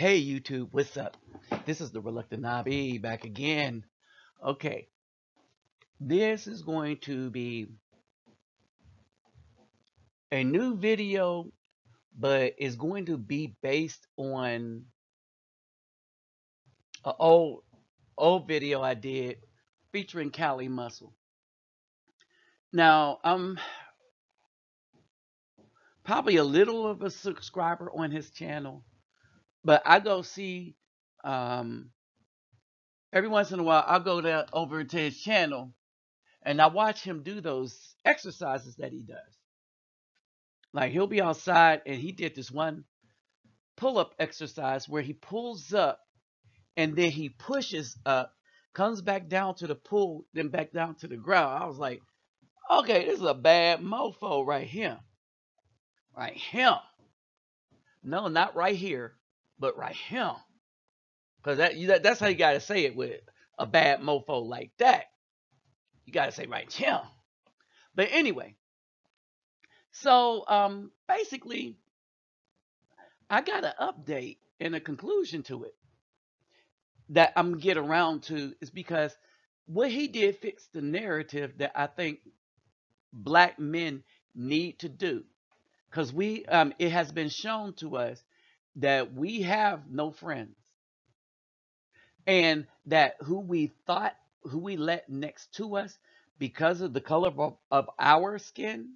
Hey YouTube, what's up? This is the Reluctant Nabi back again. Okay, this is going to be a new video, but it's going to be based on an old video I did featuring Cali Muscle. Now, I'm probably a little of a subscriber on his channel, but I go see um, every once in a while I'll go over to his channel and I watch him do those exercises that he does. Like he'll be outside and he did this one pull-up exercise where he pulls up and then he pushes up, comes back down to the pool, then back down to the ground. I was like, okay, this is a bad mofo right here. Right here. No, not right here, but right here. Because that's how you got to say it with a bad mofo like that. You got to say right here. But anyway, so basically, I got an update and a conclusion to it that I'm gonna get around to is because what he did fixed the narrative that I think black men need to do. Because it has been shown to us that we have no friends, and that who we let next to us because of the color of our skin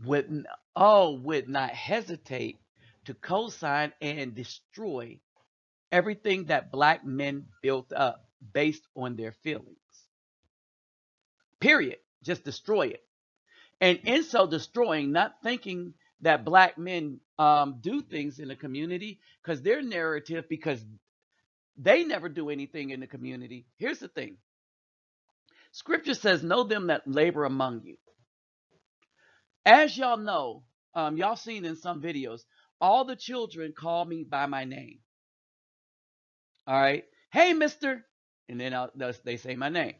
would not hesitate to co-sign and destroy everything that black men built up based on their feelings. Period. Just destroy it. And in so destroying, not thinking that black men do things in the community because their narrative, because they never do anything in the community. Here's the thing. Scripture says, know them that labor among you. As y'all know, y'all seen in some videos, all the children call me by my name. All right. Hey, mister. And then they say my name.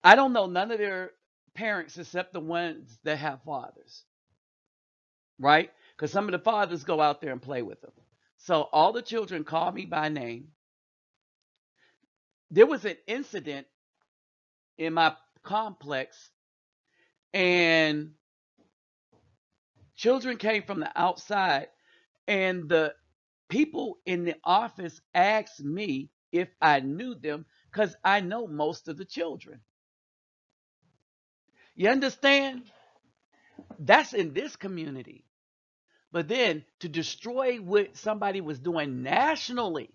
I don't know none of their parents except the ones that have fathers. Right? Because some of the fathers go out there and play with them. So all the children call me by name. There was an incident in my complex, and children came from the outside, and the people in the office asked me if I knew them because I know most of the children. You understand? That's in this community. But then to destroy what somebody was doing nationally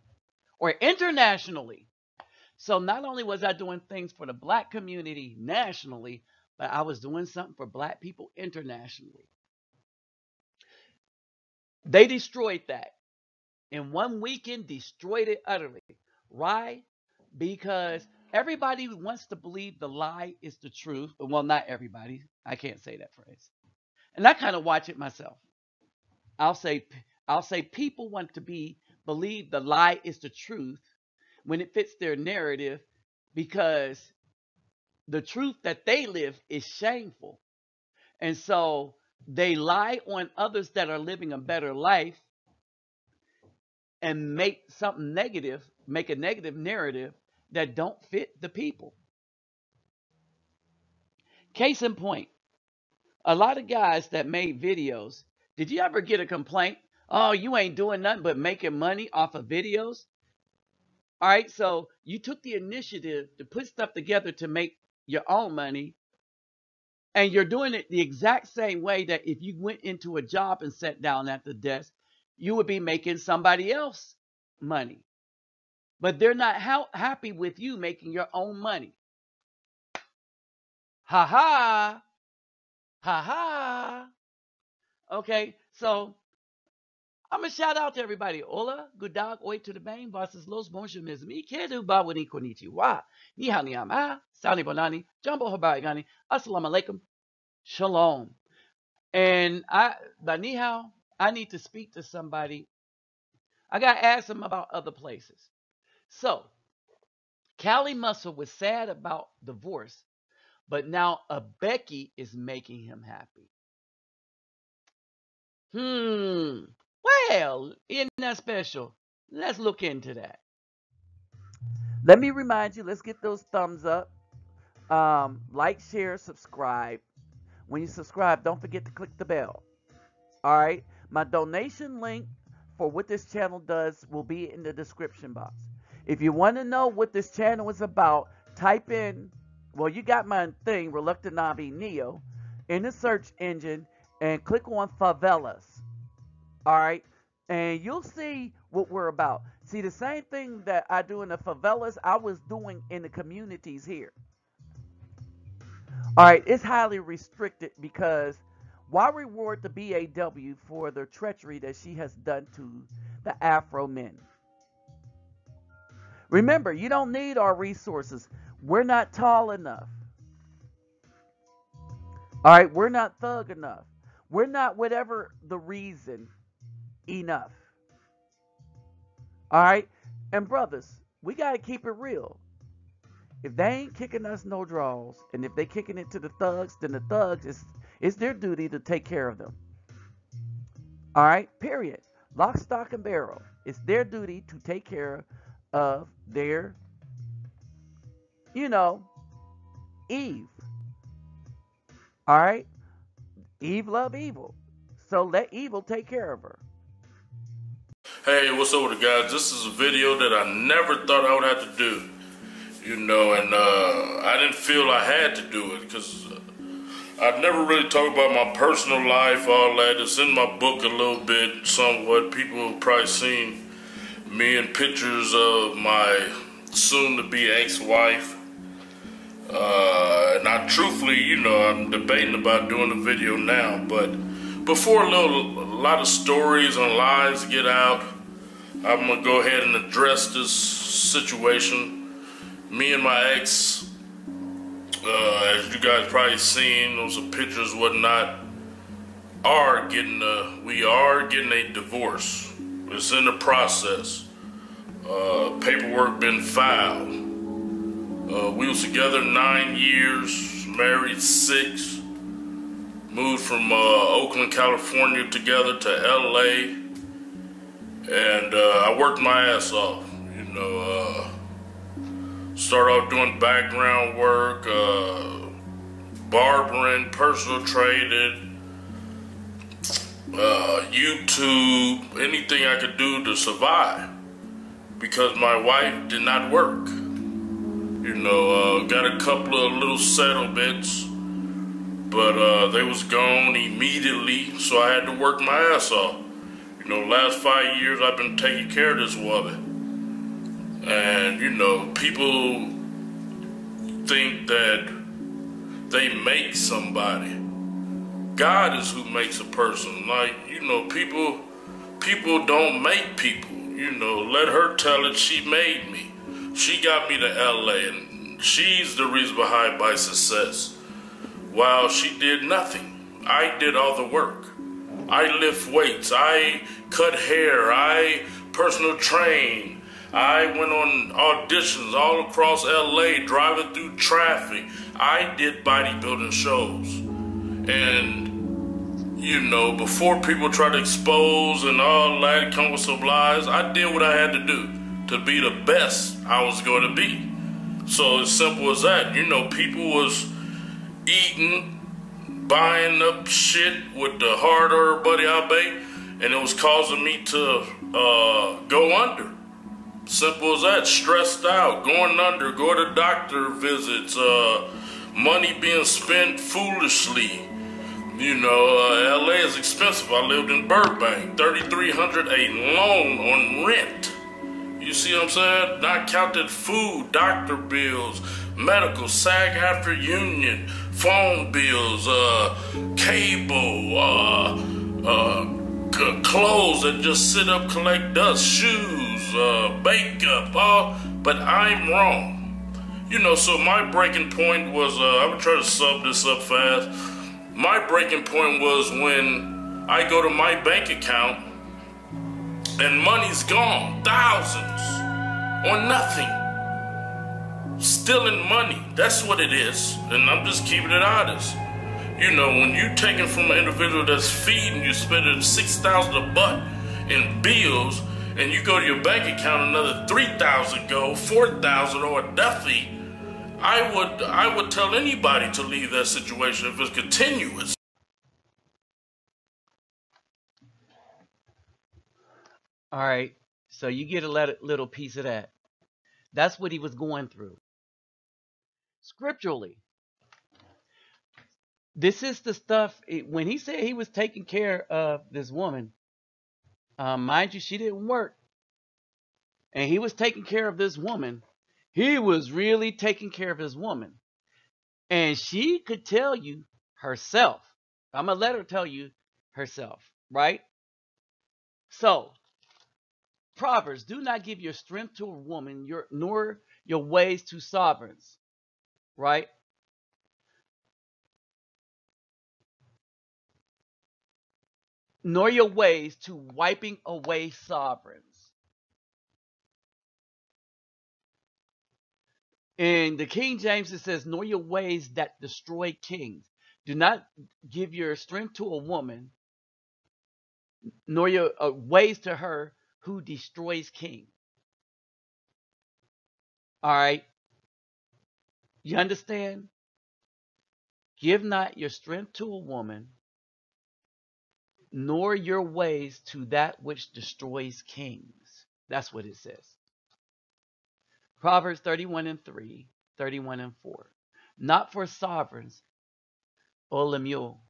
or internationally. So not only was I doing things for the black community nationally, but I was doing something for black people internationally. They destroyed that. In one weekend, destroyed it utterly. Why? Because everybody wants to believe the lie is the truth. Well, not everybody. I can't say that phrase. And I kind of watch it myself. I'll say I'll say people want to believe the lie is the truth when it fits their narrative because the truth that they live is shameful. And so they lie on others that are living a better life and make a negative narrative that don't fit the people. Case in point, a lot of guys that made videos, did you ever get a complaint? Oh, you ain't doing nothing but making money off of videos. All right, so you took the initiative to put stuff together to make your own money, and you're doing it the exact same way that if you went into a job and sat down at the desk, you would be making somebody else money. But they're not happy with you making your own money. Ha ha, ha ha. Okay, so I'm gonna shout out to everybody. Hola, good dog, oi to the bang, bosses, los, bonjour, mes amis, kedu bawani konnichiwa, ni hao ni ama, sani bonani, jumbo habai gani, assalamu alaikum, shalom. And by ni hao, I need to speak to somebody. I gotta ask them about other places. So, Callie Muscle was sad about divorce, but now a Becky is making him happy. What? Hell, isn't that special? Let's look into that. Let me remind you, let's get those thumbs up. Like, share, subscribe. When you subscribe, don't forget to click the bell. All right. My donation link for what this channel does will be in the description box. If you want to know what this channel is about, type in, well, you got my thing, Reluctant Navi Neo, in the search engine and click on favelas. All right. And you'll see what we're about. See, the same thing that I do in the favelas, I was doing in the communities here. All right. It's highly restricted because why reward the BAW for the treachery that she has done to the Afro men? Remember, you don't need our resources. We're not tall enough. All right, we're not thug enough. We're not whatever the reason enough. All right, and brothers, we got to keep it real. If they ain't kicking us no draws, and if they kicking it to the thugs, then the thugs, it's their duty to take care of them. All right, period. Lock, stock, and barrel. It's their duty to take care of their, Eve. All right? Eve love evil. So let evil take care of her. Hey, what's up with the guys? This is a video that I never thought I would have to do. And I didn't feel I had to do it because I've never really talked about my personal life, all that. It's in my book a little bit, somewhat. People have probably seen me in pictures of my soon-to-be ex-wife. And I truthfully, I'm debating about doing a video now, but before a lot of stories and lies get out, I'm going to go ahead and address this situation. Me and my ex, as you guys probably seen, those are pictures, whatnot, we are getting a divorce. It's in the process. Paperwork been filed. We was together 9 years, married 6, moved from Oakland, California together to LA, and I worked my ass off, started off doing background work, barbering, personal trading, YouTube, anything I could do to survive, because my wife did not work. Got a couple of little settlements, but they was gone immediately, so I had to work my ass off. Last 5 years I've been taking care of this woman. And, people think that they make somebody. God is who makes a person. People don't make people. Let her tell it, she made me. She got me to LA, and she's the reason behind my success. While she did nothing, I did all the work. I lift weights, I cut hair, I personal train. I went on auditions all across LA, driving through traffic. I did bodybuilding shows. And, before people try to expose and all that, come with some lies, I did what I had to do to be the best I was going to be. So as simple as that. People was eating, buying up shit with the hard-earned money I made, and it was causing me to go under. Simple as that. Stressed out, going under, going to doctor visits, money being spent foolishly. LA is expensive. I lived in Burbank, $3,300 a loan on rent. You see what I'm saying? Not counted food, doctor bills, medical, SAG after union, phone bills, cable, clothes that just sit up, collect dust, shoes, makeup, but I'm wrong. So my breaking point was, I'm gonna try to sum this up fast. My breaking point was when I go to my bank account and money's gone, thousands, on nothing. Stealing money, that's what it is, and I'm just keeping it honest. When you taking from an individual that's feeding you, spending $6,000 a month, in bills, and you go to your bank account, another 3,000 go, 4,000, or definitely, I would tell anybody to leave that situation if it's continuous. All right. So you get a little piece of that. That's what he was going through. Scripturally, this is the stuff. When he said he was taking care of this woman, mind you, she didn't work, and he was taking care of this woman. He was really taking care of his woman, and she could tell you herself. I'm gonna let her tell you herself, right? So, Proverbs: do not give your strength to a woman, nor your ways to sovereigns, right? Nor your ways to wiping away sovereigns. In the King James, it says, nor your ways that destroy kings. Do not give your strength to a woman, nor your ways to her who destroys kings. All right. You understand? Give not your strength to a woman, nor your ways to that which destroys kings. That's what it says. Proverbs 31 and 3, 31 and 4. Not for sovereigns, O Lemuel,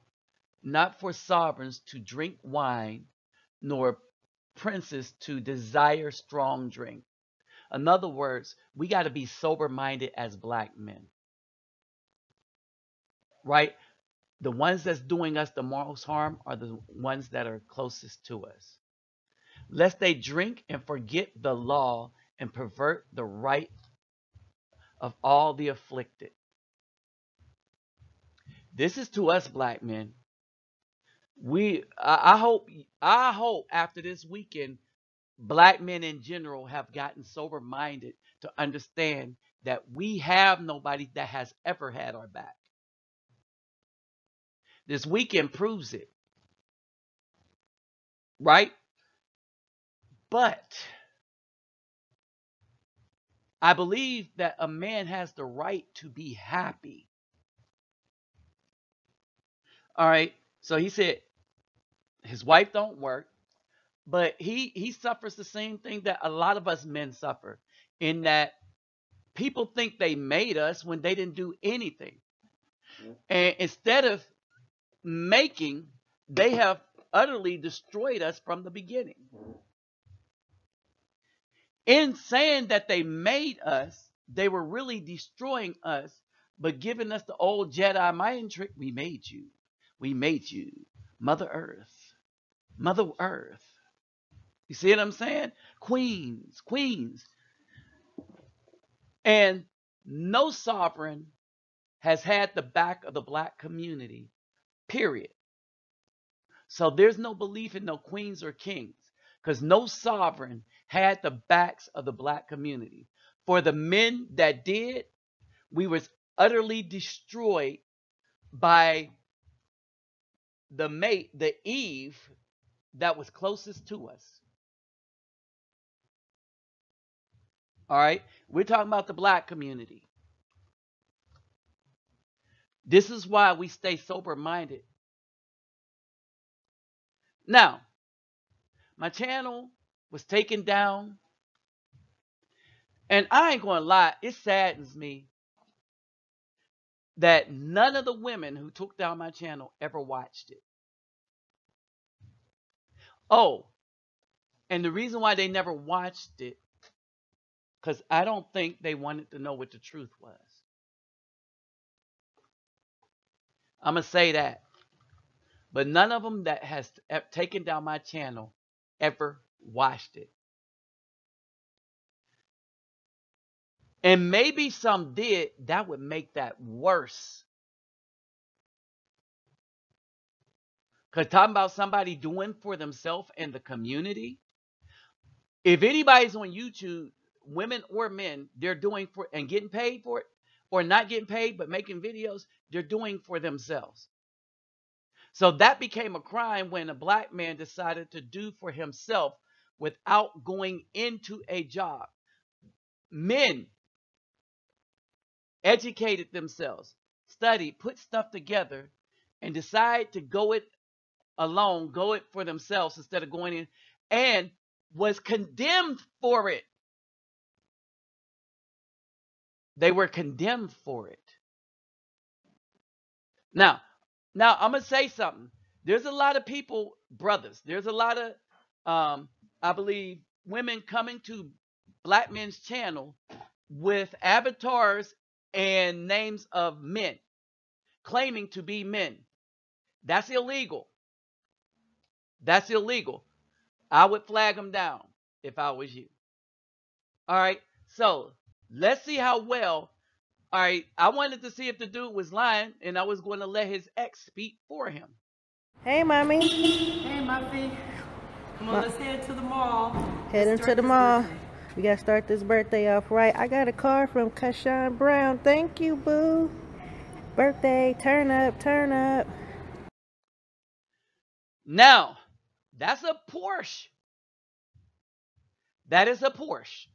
not for sovereigns to drink wine, nor princes to desire strong drink. In other words, we got to be sober minded as black men, right? The ones that's doing us the most harm are the ones that are closest to us. Lest they drink and forget the law and pervert the right of all the afflicted. This is to us black men. I hope after this weekend, black men in general have gotten sober minded to understand that we have nobody that has ever had our back. This weekend proves it, right? But I believe that a man has the right to be happy. All right. So he said his wife don't work, but he suffers the same thing that a lot of us men suffer, in that people think they made us when they didn't do anything. And instead of making, they have utterly destroyed us from the beginning. In saying that they made us, they were really destroying us, but giving us the old Jedi mind trick. We made you. We made you. Mother Earth. Mother Earth. You see what I'm saying? Queens. Queens. And no sovereign has had the back of the black community, period. So there's no belief in no queens or kings, because no sovereign had the backs of the black community. For the men that did, we was utterly destroyed by the mate, the Eve that was closest to us. All right, we're talking about the black community. This is why we stay sober minded. Now, my channel was taken down, and I ain't gonna lie, it saddens me that none of the women who took down my channel ever watched it. Oh, and the reason why they never watched it, because I don't think they wanted to know what the truth was. I'm going to say that. But none of them that has taken down my channel ever watched it. And maybe some did. That would make that worse. Because talking about somebody doing for themselves and the community. If anybody's on YouTube, women or men, they're doing for and getting paid for it, or not getting paid but making videos, they're doing for themselves. So that became a crime when a black man decided to do for himself without going into a job. Men educated themselves, studied, put stuff together, and decide to go it alone, go it for themselves instead of going in, and was condemned for it. They were condemned for it. Now, I'm gonna say something. There's a lot of people, brothers. There's a lot of, I believe, women coming to Black Men's channel with avatars and names of men, claiming to be men. That's illegal. That's illegal. I would flag them down if I was you. All right. So let's see how well. All right. I wanted to see if the dude was lying, and I was going to let his ex speak for him. Hey, mommy. Hey, Muffy. Come on, let's head to the mall. Heading to the mall. We gotta start this birthday off right. I got a card from Kashawn Brown. Thank you, boo. Birthday, turn up, turn up. Now, that's a Porsche. That is a Porsche.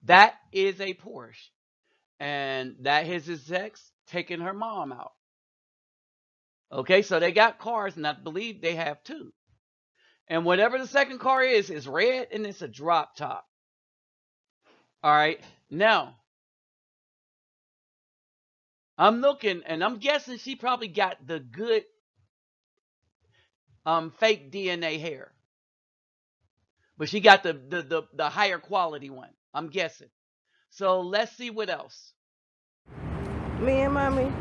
That is a Porsche. And that is his ex taking her mom out. Okay, so they got cars, and I believe they have two. And whatever the second car is red, and it's a drop top. All right, now I'm looking, and I'm guessing she probably got the good fake DNA hair, but she got the higher quality one. I'm guessing. So let's see what else. Me and mommy,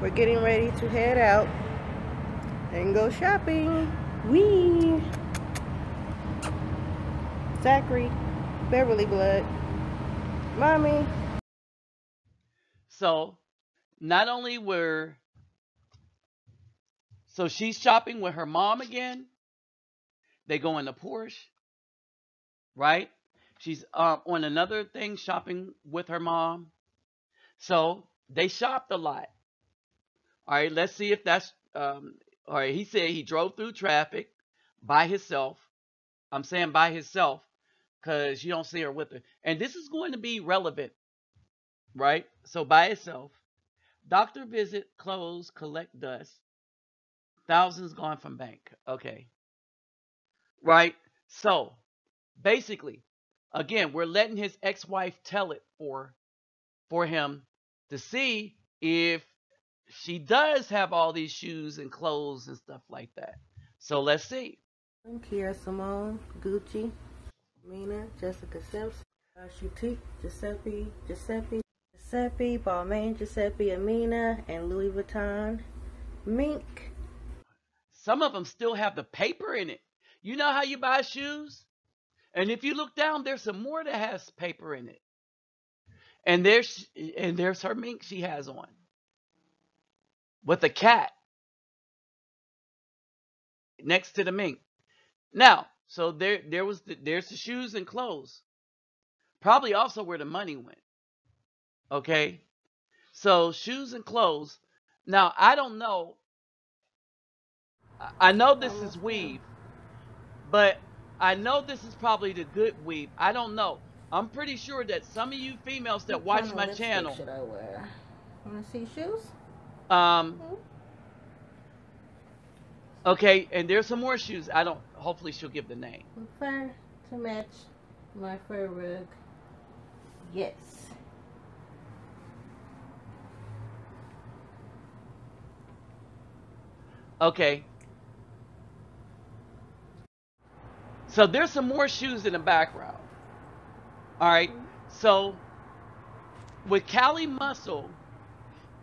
we're getting ready to head out and go shopping. Wee. Zachary, Beverly Blood. Mommy. So not only so she's shopping with her mom again. They go in the Porsche, right? She's on another thing shopping with her mom. So they shopped a lot. All right, let's see if that's all right. He said he drove through traffic by himself. I'm saying by himself because you don't see her with her. And this is going to be relevant, right? So by itself. Doctor visit, clothes, collect dust. Thousands gone from bank. Okay. Right? So basically, again, we're letting his ex-wife tell it for him to see if she does have all these shoes and clothes and stuff like that. So let's see. Kiera Simone, Gucci, Mina, Jessica Simpson, Shutique, Giuseppe, Balmain, Giuseppe, Amina, and Louis Vuitton, Mink. Some of them still have the paper in it. You know how you buy shoes? And if you look down, there's some more that has paper in it. And there's her mink she has on with a cat next to the mink. Now, so there's the shoes and clothes. Probably also where the money went. Okay? So shoes and clothes. Now, I don't know. I know this is weave, but I know this is probably the good weave. I don't know. I'm pretty sure that some of you females that watch my channel. Should I wear? Want to see shoes? Okay, and there's some more shoes. Hopefully she'll give the name. Fur to match my fur rug. Yes. Okay. So there's some more shoes in the background. All right. So with Cali Muscle,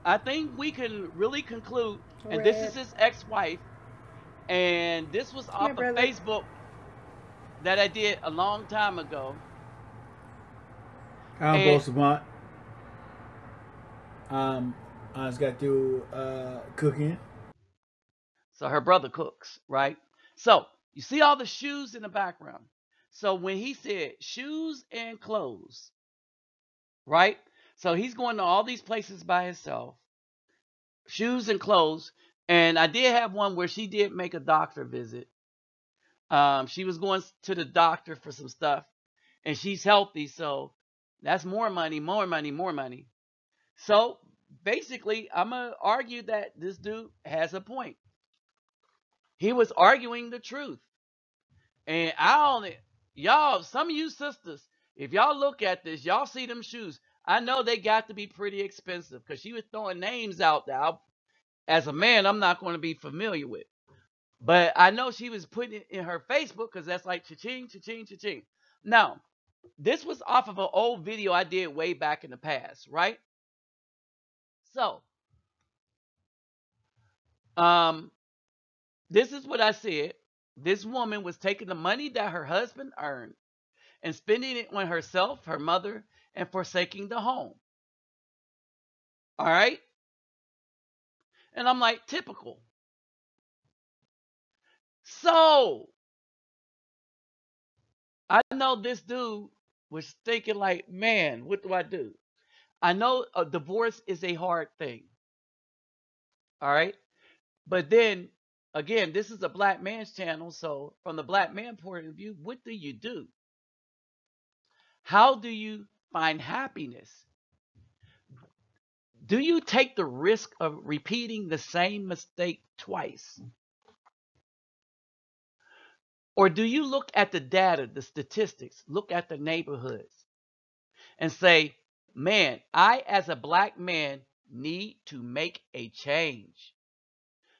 I think we can really conclude, and this is his ex-wife, and this was off of Facebook that I did a long time ago. Boss Savant. I just got through cooking. So her brother cooks, right? So you see all the shoes in the background. So when he said shoes and clothes, right? So he's going to all these places by himself. Shoes and clothes. And I did have one where she did make a doctor visit. She was going to the doctor for some stuff, and she's healthy, so that's more money, more money, more money. So basically, I'm gonna argue that this dude has a point. He was arguing the truth, and I don't, y'all, some of you sisters, if y'all look at this, y'all see them shoes. I know they got to be pretty expensive because she was throwing names out there. As a man, I'm not going to be familiar with. But I know she was putting it in her Facebook because that's like cha-ching, cha-ching, cha-ching. Now, this was off of an old video I did way back in the past, right? So, um, this is what I said. This woman was taking the money that her husband earned and spending it on herself, her mother, and forsaking the home. All right? And I'm like, typical. So, I know this dude was thinking like, man, what do I do? I know a divorce is a hard thing. All right. But then again, this is a black man's channel. So, from the black man point of view, what do you do? How do you find happiness? Do you take the risk of repeating the same mistake twice? Or do you look at the data, the statistics, look at the neighborhoods, and say, man, I as a black man need to make a change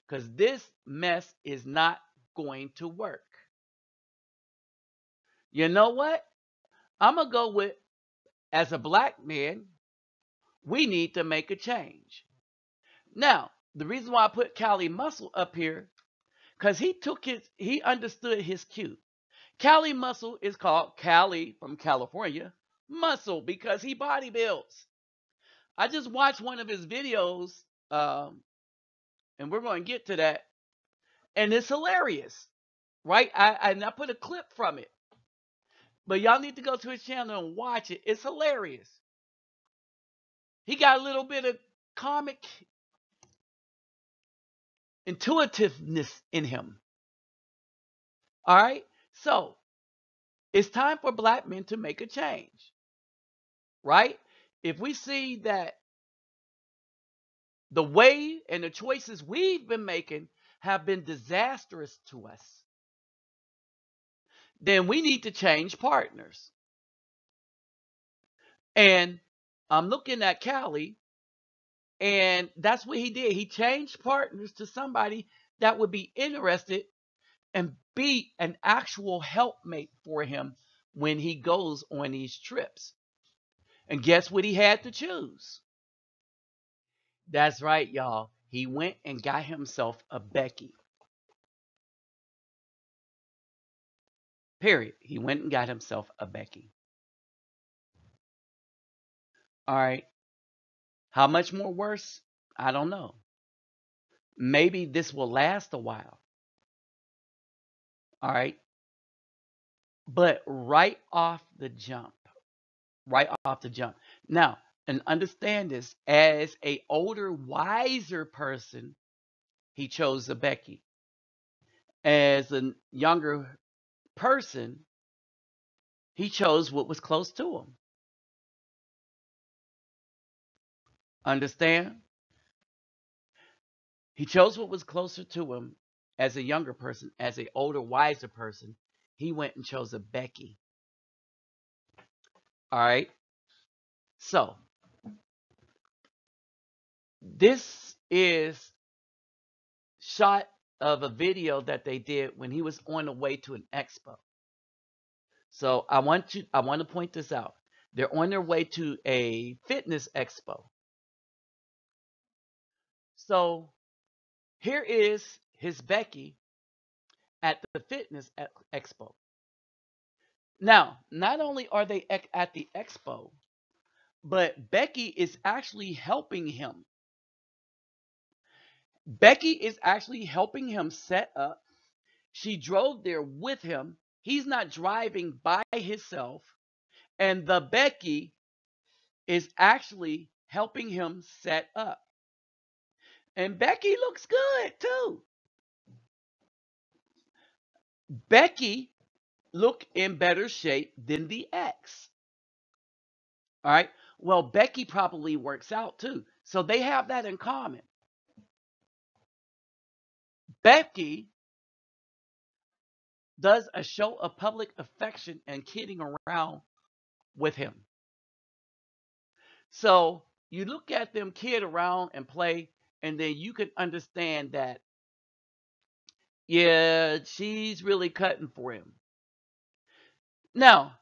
because this mess is not going to work. You know what? I'm going to go with, as a black man, we need to make a change. Now, the reason why I put Cali Muscle up here, because he understood his cue. Cali Muscle is called Cali from California Muscle because he body builds. I just watched one of his videos, and we're going to get to that, and it's hilarious, right? I put a clip from it, but y'all need to go to his channel and watch it. It's hilarious. He got a little bit of comic intuitiveness in him. All right? So, it's time for black men to make a change, right? If we see that the way and the choices we've been making have been disastrous to us, then we need to change partners. And I'm looking at Cali, and that's what he did. He changed partners to somebody that would be interested and be an actual helpmate for him when he goes on these trips. And guess what he had to choose? That's right, y'all. He went and got himself a Becky. Period. He went and got himself a Becky. All right. How much more worse? I don't know. Maybe this will last a while. All right. But right off the jump. Now, and understand this, as a older, wiser person, he chose a Becky. As a younger person, he chose what was close to him. Understand? He chose what was closer to him as a younger person, as an older, wiser person. He went and chose a Becky. All right. So this is shot of a video that they did when he was on the way to an expo. So I want to point this out. They're on their way to a fitness expo. So here is his Becky at the fitness expo. Now, not only are they at the expo, but Becky is actually helping him. Becky is actually helping him set up. She drove there with him. He's not driving by himself. And the Becky is actually helping him set up. And Becky looks good too. Becky look in better shape than the ex. All right. Well, Becky probably works out too. So they have that in common. Becky does a show of public affection and kidding around with him. So you look at them kid around and play, and then you can understand that, yeah, she's really cutting for him. Now,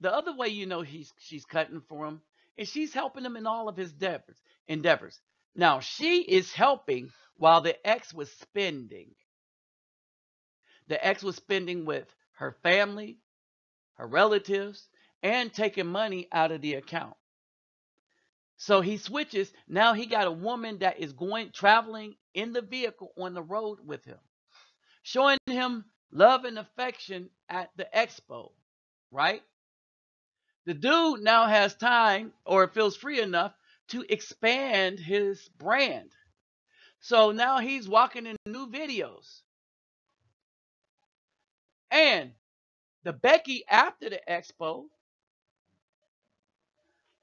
the other way you know she's cutting for him is she's helping him in all of his endeavors. Now, she is helping while the ex was spending. The ex was spending with her family, her relatives, and taking money out of the account. So he switches. Now he got a woman that is going traveling in the vehicle on the road with him, showing him love and affection at the expo, right? The dude now has time or feels free enough to expand his brand. So now he's walking in new videos. And the Becky after the expo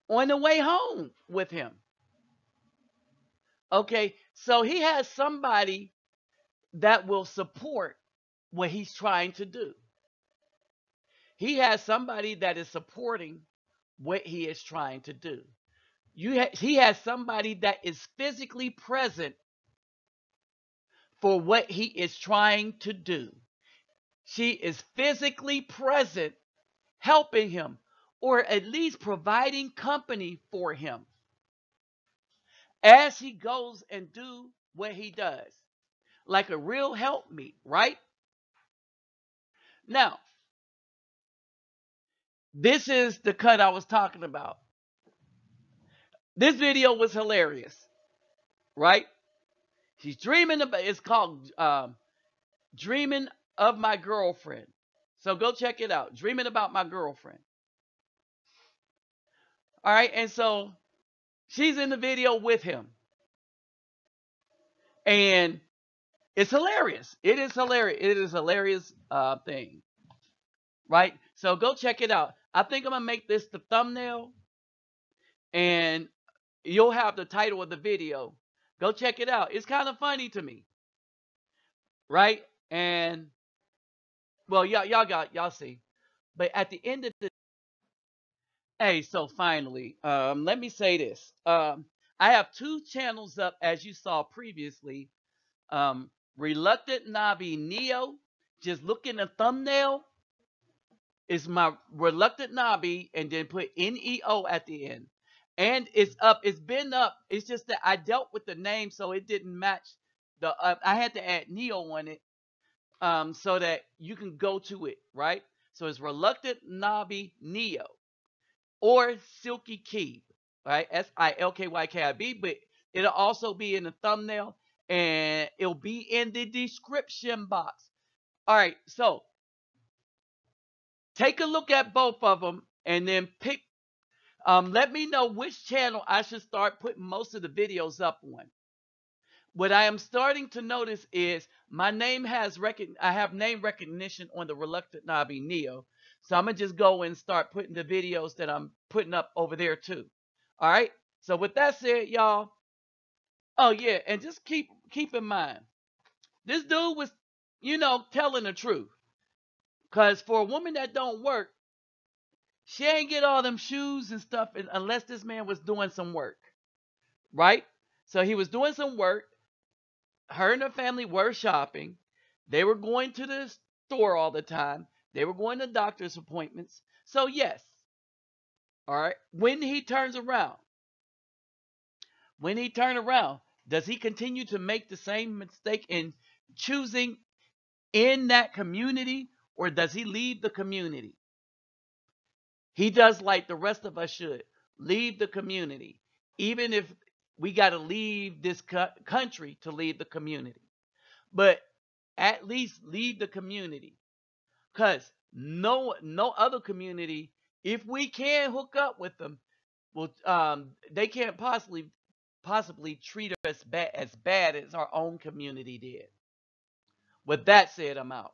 on the way home with him. Okay, so he has somebody that will support what he's trying to do. He has somebody that is supporting what he is trying to do. He has somebody that is physically present for what he is trying to do. She is physically present, helping him, or at least providing company for him as he goes and do what he does, like a real helpmeet, right? Now, this is the cut I was talking about. This video was hilarious, right? She's dreaming about. It's called "Dreaming of My Girlfriend." So go check it out. Dreaming about my girlfriend. All right, and so she's in the video with him, and it's hilarious. It is hilarious. It is a hilarious thing, right? So go check it out. I think I'm gonna make this the thumbnail, and you'll have the title of the video. Go check it out. It's kind of funny to me, right? And well, y'all see. But at the end of the hey, so finally, let me say this. I have two channels up, as you saw previously. Reluctant Navi Neo. Just look in the thumbnail. Is my Reluctant Navi, and then put NEO at the end. And it's up. It's been up. It's just that I dealt with the name, so it didn't match the. I had to add Neo on it, so that you can go to it, right? So it's Reluctant Navi Neo or Silky Key, right? SILKYKIB, but it'll also be in the thumbnail and it'll be in the description box. All right, so take a look at both of them and then pick. Let me know which channel I should start putting most of the videos up on. What I am starting to notice is my name has I have name recognition on the Reluctant Navi Neo. So I'm gonna just go and start putting the videos that I'm putting up over there too. All right. So with that said, y'all. Oh yeah, and just keep in mind, this dude was, telling the truth. Cause for a woman that don't work, she ain't get all them shoes and stuff unless this man was doing some work, right? So he was doing some work. Her and her family were shopping. They were going to the store all the time. They were going to doctor's appointments. So yes, all right. When he turned around, does he continue to make the same mistake in choosing in that community, or does he leave the community? He does like the rest of us should leave the community, even if we got to leave this country to leave the community. But at least leave the community, because no other community, if we can hook up with them, well, they can't possibly possibly treat her as bad as our own community did. With that said, I'm out.